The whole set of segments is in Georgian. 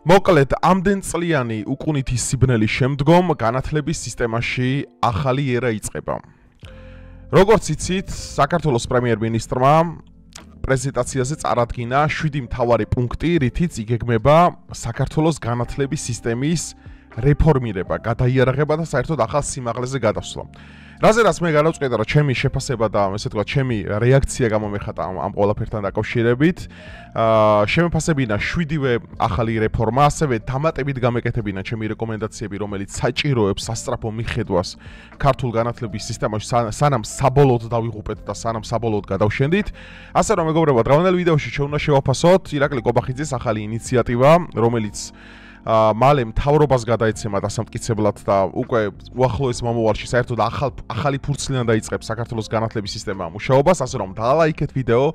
მოკლედ, ამდენწლიანი უკუნითი სიბნელის შემდგომ განათლების სისტემაში ახალი ერა იწყება. როგორც იცით, საქართველოს პრემიერ-მინისტრმა პრეზენტაციაზე წარადგინა 7 მთავარი პუნქტი, რითიც იგეგმება საქართველოს განათლების სისტემის რეფორმირება, გადაიარაღება და საერთოდ ახალ სიმაღლეზე გადასვლა. რაზედაც მე გადავწყვეტე, რომ ჩემი შეფასება და ესე ვთქვათ, ჩემი რეაქცია გამომეხატა ამ ყველაფერთან დაკავშირებით. შემეფასებინა 7-ვე ახალი რეფორმა, ასევე დამატებით გამეკეთებინა ჩემი რეკომენდაციები, რომელიც საჭიროებს სასწრაფო მიხედვას ქართულ განათლების სისტემაში, სანამ საბოლოოდ დავიღუპეთ და სანამ საბოლოოდ გადავშენდით. ასე რომ მეგობრებო, დღევანდელ ვიდეოში შეუნა შევაფასოთ ირაკლი კობახიძის ახალი ინიციატივა, რომელიც მალე მთავრობას გადაეცემა დასამტკიცებლად და უკვე უახლოეს მომავალში საერთოდ ახალი ფურცლიდან დაიწყებს საქართველოს განათლების სისტემა მუშაობას, ასე რომ დალაიქეთ ვიდეო,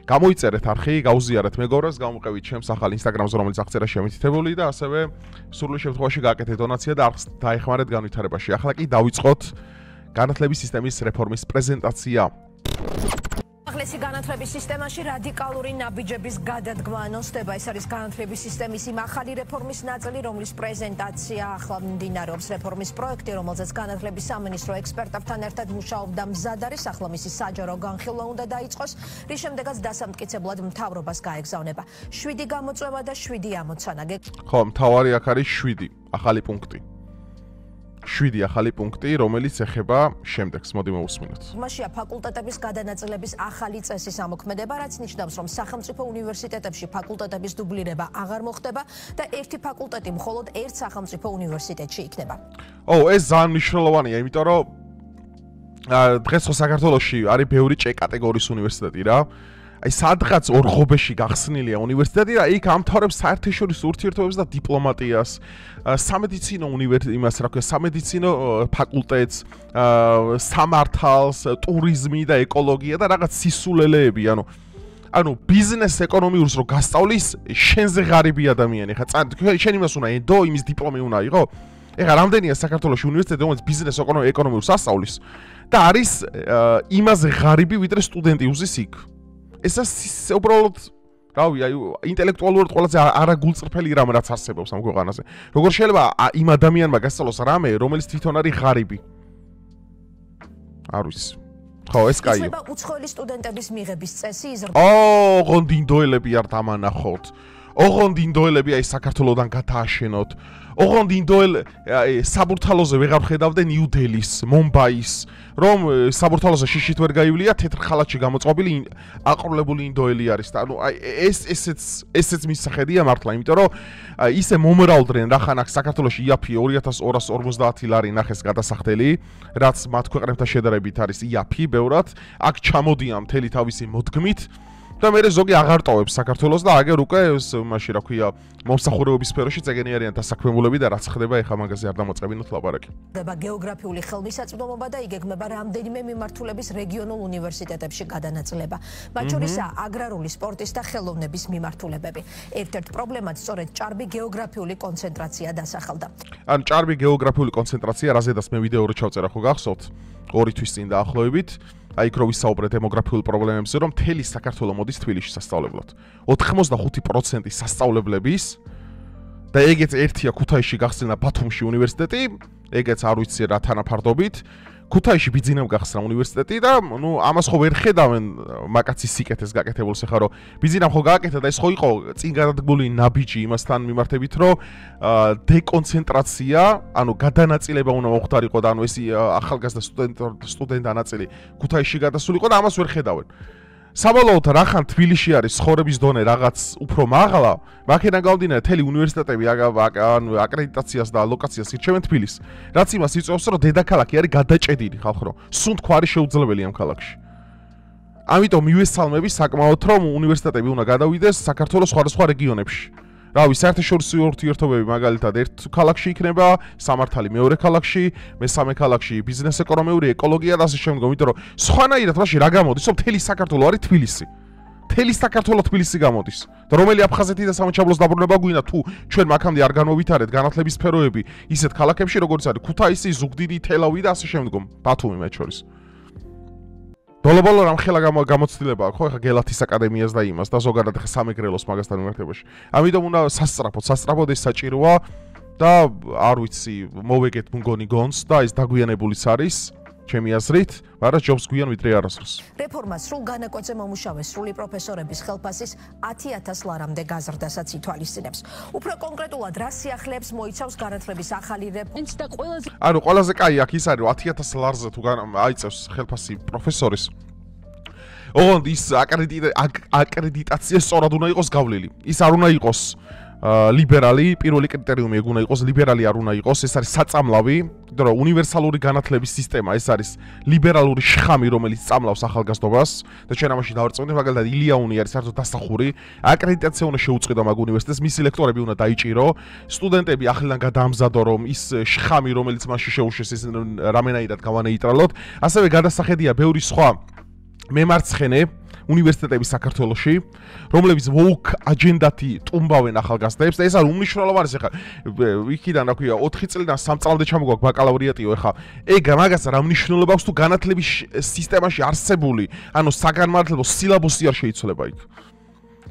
გამოიწერეთ არხი, გაუზიარეთ მეგობრებს, გამოყევით ჩემს ახალ ინსტაგრამზე, რომელიც აღწერა შემითითებული და ასევე სრული შემთხვევაში გააკეთეთ დონაცია და არხს დაეხმარეთ განვითარებაში. ახლა კი დავიწყოთ განათლების სისტემის რეფორმის პრეზენტაცია. ახალესი განათლების სისტემაში რადიკალური ნაბიჯების გადადგმა ანონსდება. ეს არის განათლების სისტემის იმ ახალი რეფორმის ნაწილი, რომლის პრეზენტაცია ახლა მიმდინარეობს. რეფორმის პროექტი, რომელზეც განათლების სამინისტრო ექსპერტებთან ერთად მუშაობდა, მზად არის. ახლა მისი საჯარო განხილვა უნდა დაიწყოს, რის შემდეგაც დასამტკიცებლად მთავრობას გაეგზავნება. 7 გამოწვევა და 7 ამოცანა. ხო, მთავარი აქ არის 7 ახალი პუნქტი. 7 ახალი პუნქტი, რომელიც ეხება შემდეგს, მოდი მოვუსმინოთ. მასია ფაკულტეტების გადანაწილების ახალი წესის ამოქმედება, რაც ნიშნავს, რომ სახელმწიფო უნივერსიტეტებში ფაკულტეტების დუბლირება აღარ მოხდება და ერთი ფაკულტეტი მხოლოდ ერთ სახელმწიფო უნივერსიტეტში იქნება. ეს ძალიან მნიშვნელოვანია, იმიტომ რომ დღეს ხო საქართველოში არის ბევრი ჭე კატეგორიის უნივერსიტეტი რა. აი სადღაც ორღობეში გახსნილია უნივერსიტეტი და იქ ამთავრებს საერთაშორისო ურთიერთობებს და დიპლომატიას, სამედიცინო იმას რა ქვია, სამედიცინო ფაკულტეტს, სამართალს, ტურიზმი და ეკოლოგია და რაღაც სისულელეები, ანუ ბიზნეს ეკონომიურს რო გასწავლის, შენზე ღარიბი ადამიანი ხა, შენ იმას უნდა ენდო, იმის დიპლომი უნდა იყო. ეხლა რამდენია საქართველოში უნივერსიტეტი, რომელიც ბიზნეს ეკონომიურს ასწავლის და არის იმაზე ღარიბი, ვიდრე სტუდენტი უზის იქ. ეს უბრალოდ რავი, აი ინტელექტუალურად ყველაზე არაგულწრფელი რამ რაც არსებობს ამ ქვეყანაზე. როგორ შეიძლება იმ ადამიანმა გასწავლოს რამე, რომელიც თვითონ არის ღარიბი? არ ვიცი. ხო, ეს კაია. იცვლება უცხოელი სტუდენტების მიღების წესი იზრდება. ოღონდ ინდოელები არ დამანახოთ. ოღონდ ინდოელები აი საქართველოსდან გადააშენოთ. ოღონდ საბურთალოზე ვეღარ ხედავდნენ ნიუ-დელის, მომბაის, რომ საბურთალოზე შიშით ვერ გაივლია, თეთრ ხალათში გამოწყობილი აყროლებული ინდოელი არის და ანუ აი ესეც მისახედია მართლა, იმიტომ რომ ისე მომრავლდნენ რახან აქ საქართველოში იაფი 2250 ლარი ნახეს გადასახდელი, რაც მათ ქვეყნებთან შედარებით არის იაფი ბევრად, აქ ჩამოდიან მთელი თავისი მოდგმით და მე ზოგი აღარ ტოვებს საქართველოს და აგერ უკვე იმაში რა ქვია მომსახურებების სფეროში წეგენიარიან დასაქმებულები და რაც ხდება ეხა მაგაზე არ დამოწყებინოთ ლაპარაკი. ხდება გეოგრაფიული ხელმისაწვდომობა და იგეგმება რამდენიმე მიმართულების რეგიონულ უნივერსიტეტებში გადანაწილება. მათ შორისაა აგრარული, სპორტის და ხელოვნების მიმართულებები. ერთ-ერთ პრობლემად სწორედ ჭარბი გეოგრაფიული კონცენტრაცია დასახელდა. ან ჭარბი გეოგრაფიული კონცენტრაცია, რაზედაც მე ვიდეო რო ჩავწერა ხო გახსოვთ? 2 თვის წინ დაახლოებით. აი იქ რო ვისაუბრეთ დემოგრაფიულ პრობლემებზე, რომ მთელი საქართველო მოდის თბილისში სასწავლებლად. 85% სასწავლებლების და ეგეც ერთია ქუთაისში გახსნა ბათუმში უნივერსიტეტი, ეგეც არ ვიცი რა თანაფარდობით. ქუთაისში ბიძინამ გახსნა უნივერსიტეტი და ამას ხო ვერ ხედავენ მაკაცის სიკეთეს გაკეთებულს ახლა რომ ბიძინამ ხო გააკეთა და ეს ხო იყო წინ გადადგმული ნაბიჯი იმასთან მიმართებით რომ დეკონცენტრაცია, ანუ გადანაწილება უნდა მოხდარიყო და ანუ ეს ახალგაზრდა სტუდენტთა ნაწილი ქუთაისში გადასულიყო და ამას ვერ ხედავენ. საბოლოოდ რახან თბილისში არის ცხოვრების დონე რაღაც უფრო მაღლა, მაქედან გამომდინარე მთელი უნივერსიტეტები აკრედიტაციას და ლოკაციას ირჩევენ თბილისს. რაც იმას იწვევს, რომ დედაქალაქი არის გადაჭედილი ხალხ რო. სუნთქვა არის შეუძლებელი ამ ქალაქში. ამიტომ მივესალმები საკმაოდ რომ უნივერსიტეტები უნდა გადავიდეს საქართველოს სხვადასხვა რეგიონებში. რავი, საერთაშორისო ურთიერთობები მაგალითად ერთ ქალაქში იქნება, სამართალი მეორე ქალაქში, მესამე ქალაქში ბიზნეს ეკონომიური, ეკოლოგია და ასე შემდგომ, იმიტომ რომ სხვანაირად მაშინ რა გამოდის, რომ მთელი საქართველო არის თბილისი. მთელი საქართველო თბილისი გამოდის. და რომელი აფხაზეთი და სამოჩაბლოს დაბრუნება გვინდა თუ ჩვენ მაგამდე არ განმოვითარეთ განათლების სფეროები ისეთ ქალაქებში, როგორც არის ქუთაისი, ზუგდიდი, თელავი და ასე შემდგომ, ბათუმი მათ შორის. ბოლო-ბოლო რამხელა გამოცდილება აქვს ხო ეხა გელათის აკადემიას და იმას და ზოგადად ეხა სამეგრელოს მაგასთან მიმართებაში. ამიტომ უნდა სასწრაფოდ ეს საჭიროა და არ ვიცი მოვეგეთ მგონი გონს და ეს დაგვიანებულიც არის ჩემი აზრით, მაგრამ ჯობს გვიან ვიდრე არასდროს. რეფორმას სრულ განაკვეთზე მომუშავეს სრული პროფესორების ხელფასის 10,000 ლარამდე გაზრდასაც ითვალისწინებს. უფრო კონკრეტულად რა სიახლეებს მოიცავს განათლების ახალი რეფორმა და ყველაზე ანუ ყველაზე კაი აქ ის არის რომ 10,000 ლარზე თუ აიწევს ხელფასი პროფესორის ოღონდ ის აკრედიტაცია სწორად უნდა იყოს გავლილი. ის არ უნდა იყოს ლიბერალი, პირველი კრიტერიუმი ეგ უნდა იყოს ლიბერალი არ უნდა იყოს, ეს არის საწამლავი, იმიტომ რომ უნივერსალური განათლების სისტემა, ეს არის ლიბერალური შხამი, რომელიც წამლავს ახალგაზრდობას და ჩვენ ამაში დავარწმუნდით, მაგალითად ილიაუნი არის საერთოდ დასახური, აკრედიტაცია უნდა შეუწყიდო მაგ უნივერსიტეტს, მისი ლექტორები უნდა დაიჭირო, სტუდენტები ახლიდან გადაამზადო, რომ ის შხამი, რომელიც მასში შეუშვეს, ის რამენაირად გავანეიტრალოთ, ასევე გადასახედია ბევრი სხვა მემარცხენე უნივერსიტეტები საქართველოში, რომლებიც woke აჯენდათი ტუმბავენ ახალგაზრდებს და ეს არის უმნიშვნელოვანესი ხა იქიდან რა ქვია 4 წლიდან 3 წლამდე ჩამოგვაქვს ბაკალავრიატიო ხა ეგ მაგას რა მნიშვნელობა აქვს თუ განათლების სისტემაში არსებული ანუ საგანმანათლებლო სილაბუსი არ შეიცვლება იქ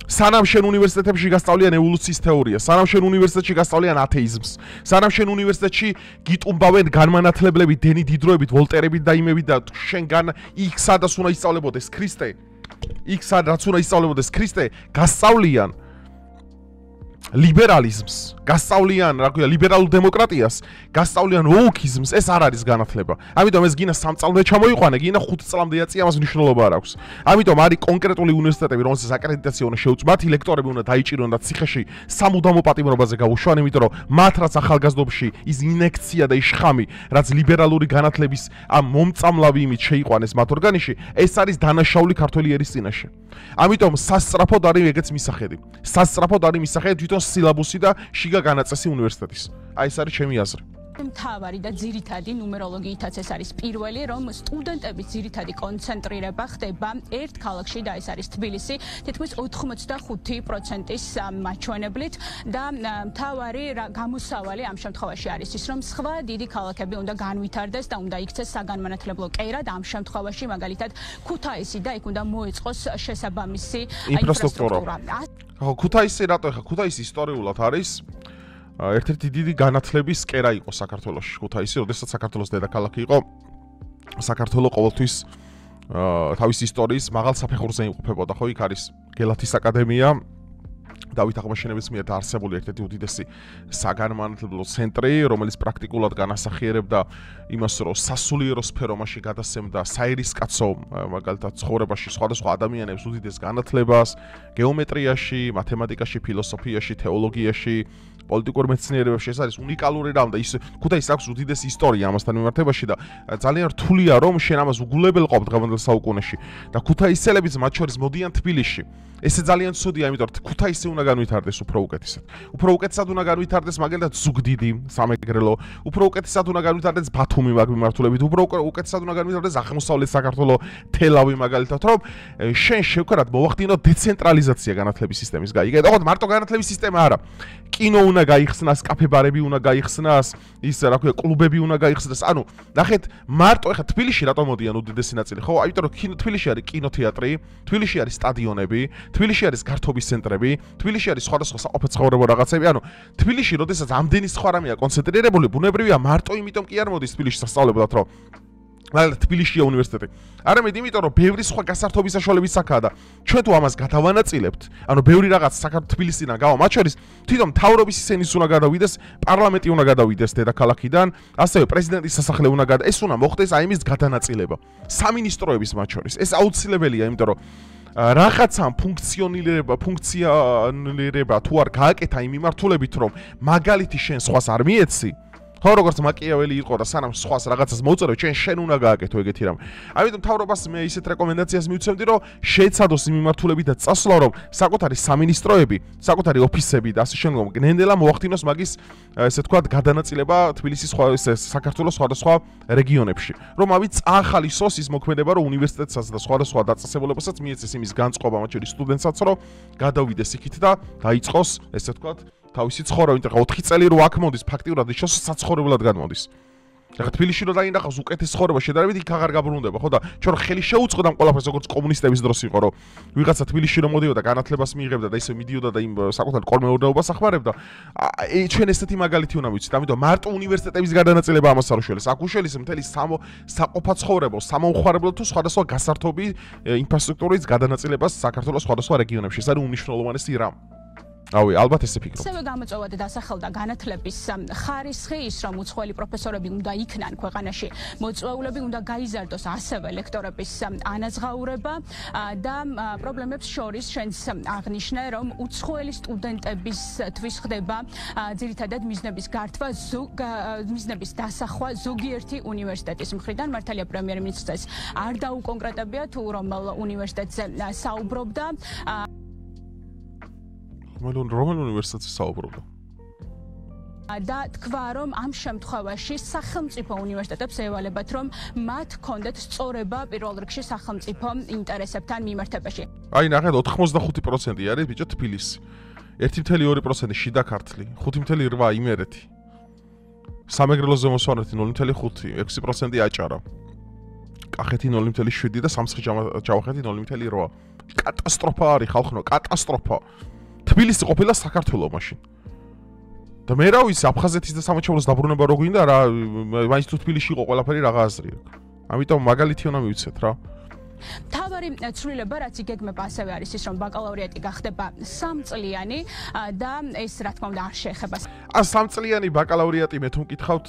სანამ შენ უნივერსიტეტებში გასწავლიან ევოლუციის თეორიას, სანამ შენ უნივერსიტეტში გასწავლიან ათეიზმს, სანამ შენ უნივერსიტეტში გიტუმბავენ განმანათლებლები დენი დიდროებით, ვოლტერებით და იმებით და შენ იქ სადაც უნდა ისწავლებოდეს ქრისტე იქ სადაც უნდა ისწავლებოდეს ქრისტე, გასწავლიან ლიბერალიზმს, გასწავლიან, რა ქვია, ლიბერალურ დემოკრატიას, გასწავლიან ვოუკიზმს, ეს არ არის განათლება. ამიტომ ეს გინა 3 წლამდე ჩამოიყვანე, გინა 5 წლამდე აწია, ამას მნიშვნელობა არ აქვს. ამიტომ არის კონკრეტული უნივერსიტეტები, რომელსაც აკრედიტაცია უნდა შეუწყოს, მათი ლექტორები უნდა დაიჭირონ და ციხეში სამუდამო პატიმრობაზე გაუშვან, იმიტომ რომ მათ რაც ახალგაზრდობაში ის ინექცია და ის შხამი, რაც ლიბერალური განათლების ამ მომწამლავი იმით შეიყვანეს მათ ორგანიზში, ეს არის დანაშაული ქართველი ერის წინაშე. ამიტომ სასწრაფოდ არის ეგეც მისახედი. სასწრაფოდ არის მისახედი თვითონ სილაბუსი და შიგა განაწესი უნივერსიტეტის. აი ეს არის ჩემი აზრი. მთავარი და ძირითადი ნუმეროლოგიითაც ეს არის პირველი, რომ სტუდენტების ძირითადი კონცენტრირება ხდება ერთ ქალაქში და ეს არის თბილისი, თითქმის 85%-ის მაჩვენებლით და მთავარი გამოსავალი ამ შემთხვევაში არის ის, რომ სხვა დიდი ქალაქები უნდა განვითარდეს და უნდა იქცეს საგანმანათლებლო კერა და ამ შემთხვევაში მაგალითად ქუთაისი და იქ უნდა მოეწყოს შესაბამისი ინფრასტრუქტურა. ხო, ქუთაისი რატო ხა ქუთაისი ისტორიულად არის ერთ-ერთი დიდი განათლების კერა იყო საქართველოში. ქუთაისი, როდესაც საქართველოს დედაქალაქი იყო, საქართველო ყოველთვის თავის ისტორიის მაღალ საფეხურზე იმყოფებოდა, ხო, იქ არის გელათის აკადემია, დავით აღმაშენებლის მიერ დაარსებული ერთ-ერთი უდიდესი საგანმანათლებლო ცენტრი, რომელიც პრაქტიკულად განასახიერებდა იმას, რომ სასულიერო სფეროში გადასცემდა საერისკაცო, მაგალითად, ცხოვრებაში სხვადასხვა ადამიანებს უდიდეს განათლებას, გეომეტრიაში, მათემატიკაში, ფილოსოფიაში, თეოლოგიაში, პოლიტიკურ მეცნიერებებში. ეს არის უნიკალური რამ და ის ქუთაისს აქვს უდიდესი ისტორია ამასთან მიმართებაში და ძალიან რთულია რომ შენ ამას უგულებელყოფ დღევანდელ საუკუნეში და ქუთაისელებიც მათ შორის მოდიან თბილისში. ესე ძალიან ცუდია, იმიტომ რომ ქუთაისი უნდა განვითარდეს უფრო უკეთესად. უფრო უკეთესად უნდა განვითარდეს მაგალითად ზუგდიდი, სამეგრელო, უფრო უკეთესად უნდა განვითარდეს ბათუმი მაგ მიმართულებით, უფრო უკეთესად უნდა განვითარდეს აღმოსავლეთ საქართველო, თელავი მაგალითად, რომ შენ შევქარათ მოვახდინოთ დეცენტრალიზაცია განათლების სისტემის. გაიგეთ? ოღონდ მარტო განათლების სისტემა არა. კინო უნდა გაიხსნას, კაფე-ბარები უნდა გაიხსნას, ის რა ქვია, კლუბები უნდა გაიხსნას. ანუ, ნახეთ, მარტო ეხა თბილისში რატომ მოდიან უდიდესი ნაწილი? ხო, იმიტომ რომ თბილისში არის კინოთეატრი, თბილისში არის სტადიონები, თბილისში არის გართობის ცენტრები, თბილისში არის სხვადასხვა საყოფაცხოვრებო რაღაცები. ანუ, თბილისში, როდესაც ამდენი სხვა რამეა კონცენტრირებული, ბუნებრივია მარტო იმიტომ კი არ მოდის თბილისში სასწავლებლად, რომ მაგალითად თბილისშია უნივერსიტეტი. არამედ იმიტომ რომ ბევრი სხვა გასართობი საშუალებიც აქაა და ჩვენ თუ ამას გადავანაწილებთ, ანუ ბევრი რაღაც საქართველოს თბილისიდან გავა, მათ შორის თვითონ მთავრობის ისენის უნდა გადავიდეს, პარლამენტი უნდა გადავიდეს დედაქალაქიდან, ასევე პრეზიდენტის სასახლე უნდა ეს უნდა მოხდეს აი იმის გადანაწილება. სამინისტროების მათ შორის. ეს აუცილებელია, იმიტომ რომ რაღაცა ფუნქციონირება თუ არ გააკეთა იმ მიმართულებით, რომ მაგალითი შენ სხვას არ მიეცი, ხო როგორც მაკიაველი იყო და სანამ სხვას რაღაცას მოუწოდო, შენ უნდა გააკეთო ეგეთი რამე. ამიტომ მთავრობას მე ისეთ რეკომენდაციას მივცემდი, რომ შეეცადოს იმ მიმართულებით და წასვლა, რომ საკუთარი სამინისტროები, საკუთარი ოფისები და ასე შემდგომ ნენდელა მოახდინოს მაგის ესე ვთქვათ გადანაწილება თბილისის საქართველოს სხვადასხვა რეგიონებში. რომ ავი წაახალისოს ის მოქმედება, რომ უნივერსიტეტსაც და სხვადასხვა დაწესებულებასაც მიეცეს იმის განწყობა, მათ შორის სტუდენტსაც, რომ გადავიდეს იქით და დაიწყოს ესე ვთქვათ თავისი ცხოვრება, იმიტომ რომ 4 წელი რო აქ მოდის, ფაქტიურად ის საცხოვრებლად გადმოდის. ეხლა თბილისში რო დაინახავს უკეთეს ცხოვრება შედარებით იქ აღარ გაბრუნდება, ხო და ჩვენ ხელი შეუწყდა ამ ყველაფერს როგორც კომუნისტების დროს იყო, რომ ვიღაცა თბილისში რომ მოდიოდა განათლებას მიიღებდა და ისე მიდიოდა და იმ საკუთარ კოლმეურნეობას ახმარებდა. ჩვენ ესეთი მაგალითი უნდა მივცეთ, ამიტომ მარტო უნივერსიტეტების გადანაწილება ამას არ უშველეს. აქ უშველეს მთელი საყოფაცხოვრებო, სამომხმარებლო თუ სხვადასხვა გასართობი ინფრასტრუქტურის გადანაწილებას საქართველოს სხვადასხვა რეგიონებში. ეს არის უმნიშვნელოვანესი რამ. ავი, ალბათ ესე ფიქრობ. ასევე გამოწვევად დასახელდა განათლების ხარისხი, ის რომ უცხოელი პროფესორები უნდა იქნან ქვეყანაში, მოწვეულები უნდა გაიზარდოს ასევე ლექტორების ანაზღაურება და პრობლემებს შორის ჩვენს აღნიშნე, რომ უცხოელი სტუდენტებისთვის ხდება ძირითადად მიზნების გართვა, მიზნების დასახვა ზოგიერთი უნივერსიტეტის მხრიდან. მართალია პრემიერ-მინისტრს არ დაუკონკრეტებია თუ რომელ უნივერსიტეტზე საუბრობდა. რომელ უნივერსიტეტზე საუბრობდა? და თქვა, რომ ამ შემთხვევაში სახელმწიფო უნივერსიტეტებს ევალებათ, რომ მათ ჰქონდეთ სწორება პირველ რიგში სახელმწიფო ინტერესებთან მიმართებაში. აი, ნახეთ, 85% არის ბიჭო თბილისი. 1.2% შიდა ქართლი, 5.8 იმერეთი. სამეგრელოზე მოსვანეთი 0.5, 6% აჭარა. კახეთი 0.7 და სამცხე ჯავახეთი 0.8. კატასტროფა არის ხალხო, კატასტროფა. თბილისი ყოფილა საქართველოს მაშინ. და მე რა ვიცი, აფხაზეთის და სამოჩაბლოს დაბრუნება რო გვინდა რა, მაინც თუ თბილისში იყო ყველაფერი რა გააზრი აქვს. ამიტომ მაგალითი უნდა მივცეთ რა. თავარი ცვლილება, რაც იგეგმება ასევე არის ის, რომ ბაკალავრიატი გახდება 3 წლიანი და ეს რა თქმა უნდა არ შეეხება. 3 წლიანი ბაკალავრიატი მე თუ მკითხავთ,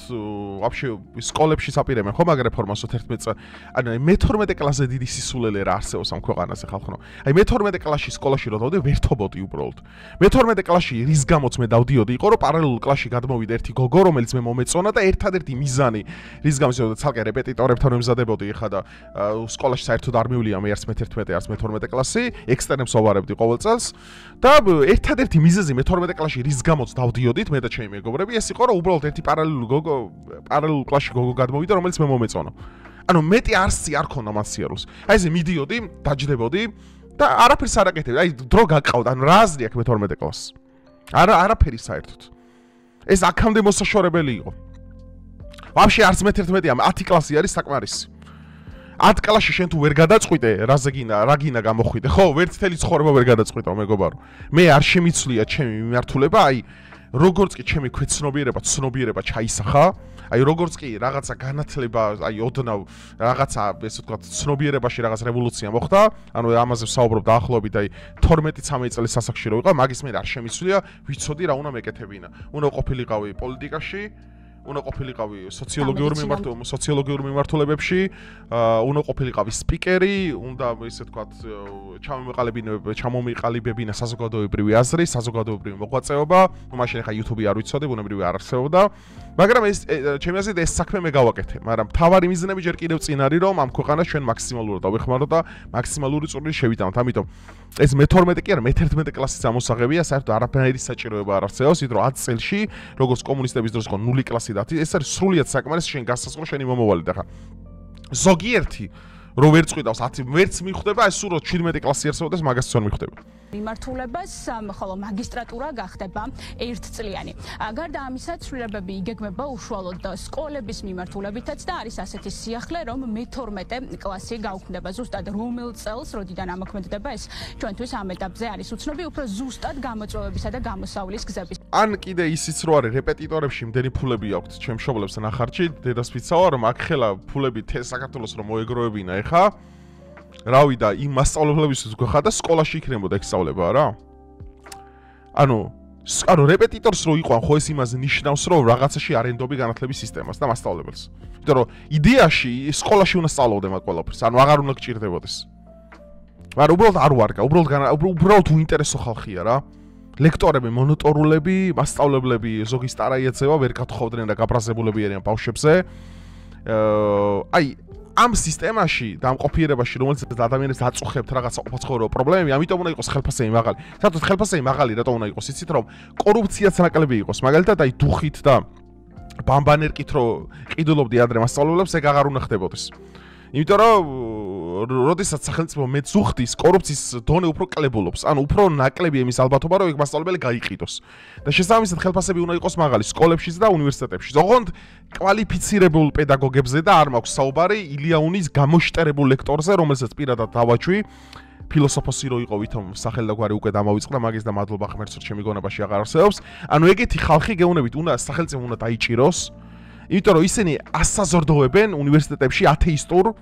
ვაფშე სკოლებში საპირემენ ხომ მაგ რეფორმას 11 წელი. ანუ მე-12 კლასზე დიდი სისულელე რა არსებობს ამ ქვეყანაზე ხალხო. აი მე-12 კლასში სკოლაში რო დავდე, ვერთობოდი უბრალოდ. მე-12 კლასში რის გამოც მე დავდიოდი, იყო რომ პარალელურ კლასში გადმოვიდა ერთი გოგო, რომელიც მე მომეწონა და ერთადერთი მიზანი, რის გამოც ცალკე რეპეტიტორებთან ვემზადებოდი ხა და სკოლაში საერთოდ არ მივლია მე 11 არც მე-12 კლასი, ექსტერნებს ვავარებდი ყოველ წელს და ერთადერთი მიზეზი მე-12 კლასში რის გამოც დავდიოდით მე და ჩემი მეგობრები, ეს იყო რომ უბრალოდ ერთი პარალელურ კლასში გოგო გადმოვიდა, რომელიც მე მომეწონა. ანუ მეტი არსი არ ქონდა მან სიარულს. აი ესე მიდიოდი, დაჯდებოდი და არაფერს არ აკეთებდი. აი დრო გაკავდა, ანუ რა აზრი აქვს მე-12 კლასს? არაფერი საერთოდ. ეს აქამდე მოსაშორებელი იყო. ვაფშე არც მე-11-ია, 10 კლასი არის საკმარისი. 10 კლასში შენ თუ ვერ გადაწყვიტე, რა გინდა გამოხვიდე, ხო, ვერც თელი ცხოვრება ვერ გადაწყვიტავ მეგობარო. მე არ შემიცვლია ჩემი მიმართულება, აი, როგორც კი ჩემი ცნობიერება ჩაისახა, აი, როგორც კი რაღაცა განათლება, აი, ოდნავ რაღაცა, ესე ვთქვათ, ცნობიერებაში რაღაც რევოლუცია მოხდა, ანუ ამაზე ვსაუბრობ დაახლოებით, აი, 12-13 წლის ასაკში რო ვიყავ, მაგის მე არ შემიცვლია, ვიცოდი რა უნდა მეკეთებინა. უნდა ყოფილიყავი პოლიტიკაში, უნდა ყოფილიყავი სოციოლოგიურ მიმართულებებში, უნდა ყოფილიყავი სპიკერი, უნდა ესე ვთქვათ, ჩამომიყალიბებინა საზოგადოებრივი აზრი, საზოგადოებრივი მოღვაწეობა, მაშინ ახლა YouTube-ი არ ვიცოდი, ბუნებრივი არ არსებობდა, მაგრამ ეს ჩემი აზრით ეს საქმე მე გავაკეთე, მაგრამ თავარი მიზნები ჯერ კიდევ წინ არის, რომ ამ ქვეყანას ჩვენ მაქსიმალურად ავეხმაროთ და მაქსიმალური წვრილი შევიტანოთ, ამიტომ ეს მე-12 კი არა, მე-11 კლასის ამოსაღებია, საერთოდ არაფერი საჭიროება არ არსებობს, იმიტომ რომ 10 წელში, როგორც კომუნისტების დროს იყო 0 კლასი და ეს არის სრულიად საკმარისი შენ გასასწრო შენი მომავალი და ხა ზოგიერთი რო ვერ წვიდავს 10 ვერც მიხვდება ეს სულ 17 კლასი არსებობდეს მაგას ძონ მიხვდება მიმართულებას, ხოლო მაგისტრატურა გახდება 1 წლიანი. გარდა ამისა, ცვლილებები იგეგმება უშუალოდ სკოლების მიმართულებითაც და არის ასეთი სიახლე, რომ მე-12 კლასი გაუქმდება. ზუსტად რომელ წელს, როდიდან ამოქმედდება ეს ჩვენთვის ამ ეტაპზე არის უცნობი, უფრო ზუსტად გამოწვევებისა და გამოსავლის გზების. ან კიდე ისიც რო არის რეპეტიტორებში იმდენი ფულები აქვთ ჩემ მშობლებს ნახარჯი, დედას ვიცავ, რომ აქ ხელა ფულები საქართველოს რომ მოეგროვებინა ეხა რავი და იმ მასწავლებლებისთვის გვეხა და სკოლაში იქნებოდა ექსწავლება რა. ანუ რეპეტიტორს რო იყვან, ხო ეს იმას ნიშნავს, რომ რაღაცაში არენდობი განათლების სისტემას და მასწავლებელს. იმიტომ რომ იდეაში სკოლაში უნდა სწავლობდე მაგ ყველაფერს, ანუ აღარ უნდა გჭირდებოდეს. მაგრამ უბრალოდ არ ვარგა, უბრალოდ უინტერესო ხალხია რა. ლექტორები, მონოტორულები, მასწავლებლები ზოგი სტარა ეცევა, ვერ გათხოვდნენ და გაბრაზებულები არიან ბავშვებზე. აი ამ სისტემაში და ამ ყოფიერებაში, რომელიც ადამიანებს აწუხებთ რაღაცა ყოფაცხოვრებო პრობლემები, ამიტომ უნდა იყოს ხელფასები მაღალი. საერთოდ ხელფასები მაღალი რატომ უნდა იყოს? იცით რომ კორუფციაც ნაკლები იყოს. მაგალითად, აი დუხით და ბამბანერკით რო ყიდულობდი ადრე მასწავლებლებს, ეგ აღარ უნდა ხდებოდეს. იმიტომ რომ როდესაც სახელმწიფო მეც უხდის, კორუფციის დონე უფრო კლებულობს. ანუ უფრო ნაკლები იმის ალბათობა, რომ ეგ მასწავლებელი გაიყიდოს. და შესაბამისად ხელფასები უნდა იყოს მაღალი სკოლებშიც და უნივერსიტეტებში. ოღონდ კვალიფიცირებულ პედაგოგებზე და არ მაქვს საუბარი ილია უნის გამოშტერებულ ლექტორზე, რომელსაც პირადად დავაჩვი. ფილოსოფოსი რო იყო ვითომ სახელი და გვარი უკვე დამავიწყდა მაგის და მადლობა ღმერთს, რომ ჩემი გონებაში აღარ არსებობს. ანუ ეგეთი ხალხი გეუბნებით, უნდა სახელმწიფო უნდა დაიჭიროს. იმიტომ რომ ისინი ასაზრდოებენ უნივერსიტეტებში ათეისტურ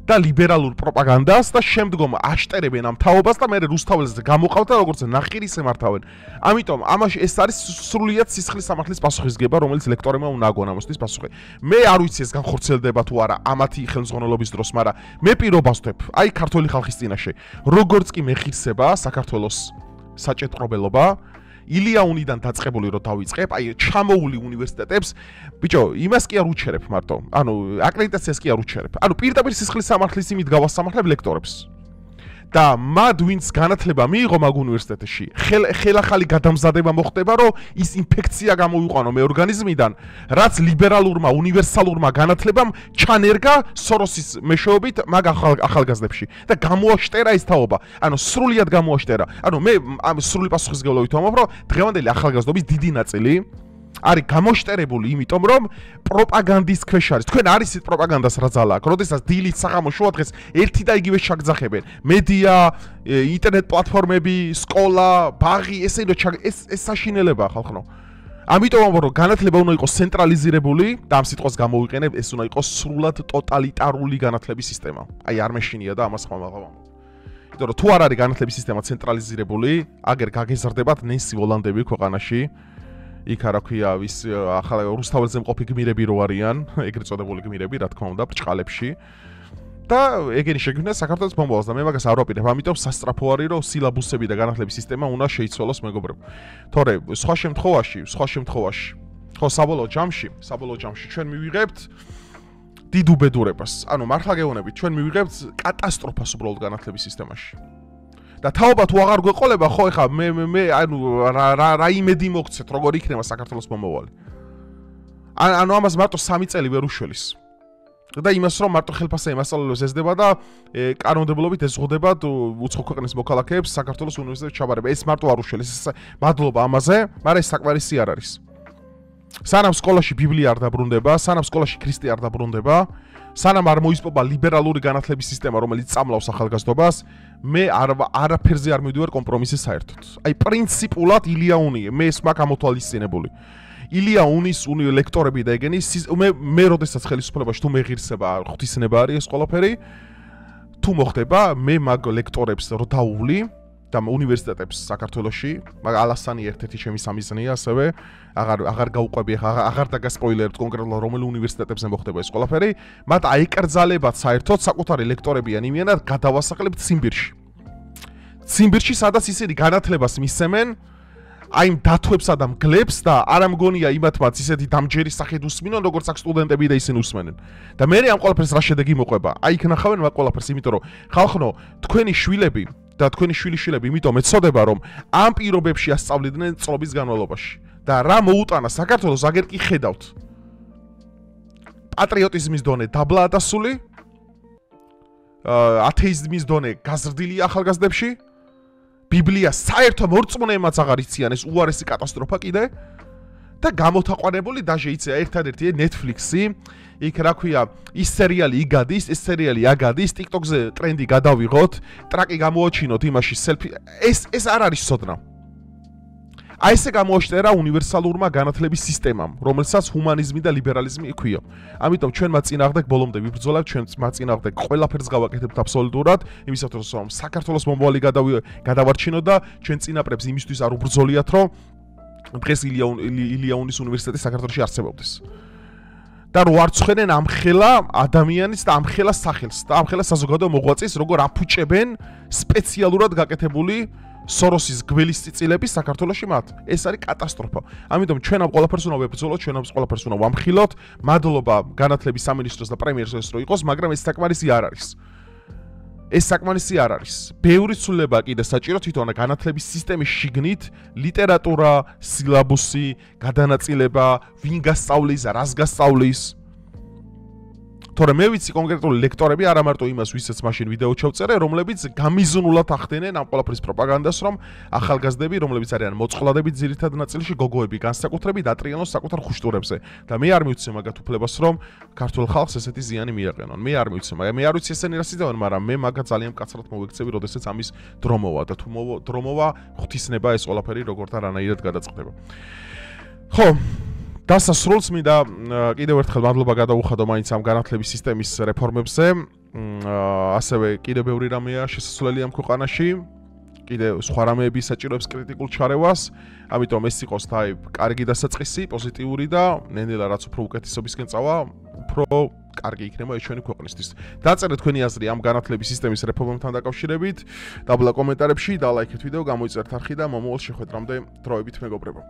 და ლიბერალურ პროპაგანდას და შემდგომ აშტერებენ ამ თაობას და მე რუსთაველზე გამოყავთ და როგორც ნახირის ემართავენ. ამიტომ ამაში ეს არის სრულიად სისხლის სამართლის პასუხისგება, რომელიც ლექტორებმა უნდა აგონ ამისთვის პასუხი. მე არ ვიცი ეს განხორციელდება თუ არა ამათი ხელმძღვანელობის დროს, მაგრამ მე პირობას ვთქვი, აი ქართული ხალხის წინაშე, როგორც კი მეხირსება საქართველოს საჭეტრობელობა ილია უნიდან დაწყებული რომ დავიწყებ, აი ჩამოული უნივერსიტეტებს, ბიჭო, იმას კი არ უჩერებ მარტო. ანუ აკრედიტაციას კი არ უჩერებ. ანუ პირდაპირ სისხლის სამართლის იმით გავასამართლებ ლექტორებს. და მათ ვინც განათლება მიიღო მაგ უნივერსიტეტში, ხელახალი გადამზადება მოხდება, რომ ის ინფექცია გამოიყვანო მე ორგანიზმიდან, რაც ლიბერალურმა, უნივერსალურმა განათლებამ ჩანერგა სოროსის მეშვეობით მაგ ახალგაზრდებში და გამოაშტერა ეს თაობა. ანუ სრულიად გამოაშტერა. ანუ მე ამ სრული პასუხისმგებლობით ვამბობ, რომ დღევანდელი ახალგაზრდობის დიდი ნაწილი არის გამოშტერებული იმიტომ, რომ პროპაგანდის ქვეშ არის. თქვენ არ იცით პროპაგანდას რა ძალა აქვს. როდესაც დილით საღამო დღეს ერთი და იგივე ჩაგძახებენ. მედია, ინტერნეტ პლატფორმები, სკოლა, ბაღი, ეს საშინელებაა ხალხო. ამიტომ ვამბობ, რომ განათლება უნდა იყოს ცენტრალიზირებული და ამ სიტყვას გამოვიყენებ, ეს უნდა იყოს სრულად ტოტალიტარული განათლების სისტემა. აი არ მეშინია და ამას ხომ აღავ. იმიტომ რომ თუ არ არის განათლების სისტემა ცენტრალიზირებული, აგერ გაგეზრდებათ ნენსი ვოლანდები ქვეყანაში. იქ რა ქვია ვის ახლა რუსთაველზე მყოფი გმირები რო არიან, ეგრეთ წოდებული გმირები, რა თქმა უნდა, ბრჭყალებში. და ეგენი შეგვინა საქართველოს ბომბავს და მე მაგას არ ვაპირებ, ამიტომ სასტრაფო არის, რომ სილაბუსები და განათლების სისტემა უნდა შეიცვალოს მეგობრებო. თორე სხვა შემთხვევაში, ხო საბოლოო ჯამში ჩვენ მივიღებთ დიდ უბედურებას. ანუ მართლა გეუბნებით, ჩვენ მივიღებთ კატასტროფას უბრალოდ განათლების სისტემაში. და თაობა თუ აღარ გვეყოლება, ხო ეხა მე ანუ რა იმედი მოგცეთ, როგორ იქნება საქართველოს მომავალი. ანუ ამას მარტო 3 წელი ვერ უშველის. და იმას რომ მარტო ხელფასები მასწავლებლებს ესდება და კანონმდებლობით ეზღუდება უცხო ქვეყნის მოქალაქეებს საქართველოს უნივერსიტეტში ჩაბარება. ეს მარტო არ უშველის. მადლობა ამაზე, მაგრამ ეს საკმარისი არ არის. სანამ სკოლაში ბიბლია არ დაბრუნდება, სანამ სკოლაში ქრისტე არ დაბრუნდება, სანამ არ მოისპობა ლიბერალური განათლების სისტემა, რომელიც წამლავს ახალგაზრდობას, მე არაფერზე არ მივდივარ კომპრომისის საერთოდ. აი პრინციპულად ილია უნი, მე ეს მაქვს ამოთვალისწინებული. ილია უნის ლექტორები და ეგენი მე როდესაც ხელისუფლებაში თუ მეღირსება, ღვთისნება არის ეს ყველაფერი, თუ მოხდება, მე მაგ ლექტორებს რო დავუვლი და უნივერსიტეტებს საქართველოში, მაგ ალასანი ერთ-ერთი ჩემი სამიზნეა, ასევე აღარ გავუყვები, აღარ დაგასპოილერებთ კონკრეტულად რომელი უნივერსიტეტებზე მოხდება ეს ყველაფერი, მათ აიკრძალებათ საერთოდ საკუთარი ლექტორები ან იმიანად გადავასახლებთ ციმბირში. ციმბირში, სადაც ისინი განათლებას მისცემენ აი იმ დათვებსა და მგლებს და არ ამგონია იმათმაც ისეთი დამჯერის სახით უსმინონ, როგორც აქ სტუდენტები და ისინი უსმენენ. და მე ამ ყველაფერს რა შედეგი მოყვება? აი იქ ნახავენ მაგ ყველაფერს, იმიტომ რომ ხალხო, თქვენი შვილები და თქვენი შვილიშვილები იმიტომ ეცოდება, რომ ამ პირობებში ასწავლიდნენ წლების განმავლობაში. და რა მოუტანა საქართველოს აგერ კი ხედავთ. პატრიოტიზმის დონე დაბლაა დასული, ათეიზმის დონე გაზრდილია ახალგაზრდებში. ბიბლია საერთო მორწმუნეებმაც აღარ იციან, ეს უარესი კატასტროფა კიდე და გამოთაყვანებული დაჟე იცია ერთადერთი Netflix-ი, იქ რა ქვია, ის სერიალი იგადის, ეს სერიალი აგადის, TikTok-ზე ტრენდი გადავიღოთ, ტრაკი გამოაჩინოთ იმაში სელფი, ეს არ არის სოდნა. აი ესე გამოაშტერა უნივერსალურმა განათლების სისტემამ, რომელსაც ჰუმანიზმი და ლიბერალიზმი იქვია. ამიტომ ჩვენ მათ წინააღმდეგ ბოლომდე ვიბრძოლებთ, ჩვენ მათ წინააღმდეგ ყველაფერს გავაკეთებთ აბსოლუტურად, იმისათვის რომ საქართველოს მომავალი გადავარჩინოთ და ჩვენ წინაპრებს იმისთვის არ უბრძოლიათ, რომ დღეს ილია უნის უნივერსიტეტი საქართველოში არსებობდეს. და რო არ ცხენენ ამხელა ადამიანის და ამხელა სახელს და ამხელა საზოგადო მოღვაწის, როგორ აფუჭებენ სპეციალურად გაკეთებული სოროსის გველის წიწილები საქართველოში მათ. ეს არის კატასტროფა. ამიტომ ჩვენ ამ ყველაფერს უნდა ვებრძოლოთ, ჩვენ ამ ყველაფერს უნდა ვამხილოთ. მადლობა განათლების სამინისტროს და პრემიერს რო იყოს, მაგრამ ეს საკმარისი არ არის. ეს საკმარისი არ არის. ბევრი ცვლილება კიდე საჭირო თვითონ განათლების სისტემის შიგნით, ლიტერატურა, სილაბუსი, გადანაწილება, ვინ გასწავლის, რას გასწავლის. თორემ მე ვიცი კონკრეტული ლექტორები, არა მარტო იმას, ვისაც მაშინ ვიდეო ჩავწერე, რომლებიც გამიზნულად ახდენენ ამ ყველაფრის პროპაგანდას, რომ ახალგაზრდები, რომლებიც არიან მოწყვლადები ძირითად ნაწილში, გოგოები განსაკუთრებით ატრიალოს საკუთარ ხუშტურებზე და მე არ მივცე მაგათ უფლებას, რომ ქართულ ხალხს ესეთი ზიანი მიაყენონ. მე არ მივცე, მაგრამ მე არ ვიცი ესენი რას იცავენ, მაგრამ მე მაგათ ძალიან მკაცრად მოვექცევი, როდესაც ამის დრო მოვა და თუ დრო მოვა, ღვთისნება ეს ყველაფერი როგორ და რანაირად გადაწყდება. ხო, დასასრულს მინდა კიდევ ერთხელ მადლობა გადაუხადო მაინც ამ განათლების სისტემის რეფორმებზე. ასევე კიდევ ბევრი რამეა შესაძლებელი ამ ქვეყანაში. კიდევ სხვა რამეები საჭიროებს კრიტიკულ ჩარევას. ამიტომ ეს იყოს კარგი დასაწყისი, პოზიტიური და ნენელა რაც უფრო უკეთესობისკენ წავა, უფრო კარგი იქნება ეს ჩვენი ქვეყნისთვის. დაწერეთ თქვენი აზრი ამ განათლების სისტემის რეფორმებთან დაკავშირებით, დაბლა კომენტარებში და ლაიქეთ ვიდეო, გამოიწერთ არხი და მომავალ შეხვედრამდე დროებით მეგობრებო.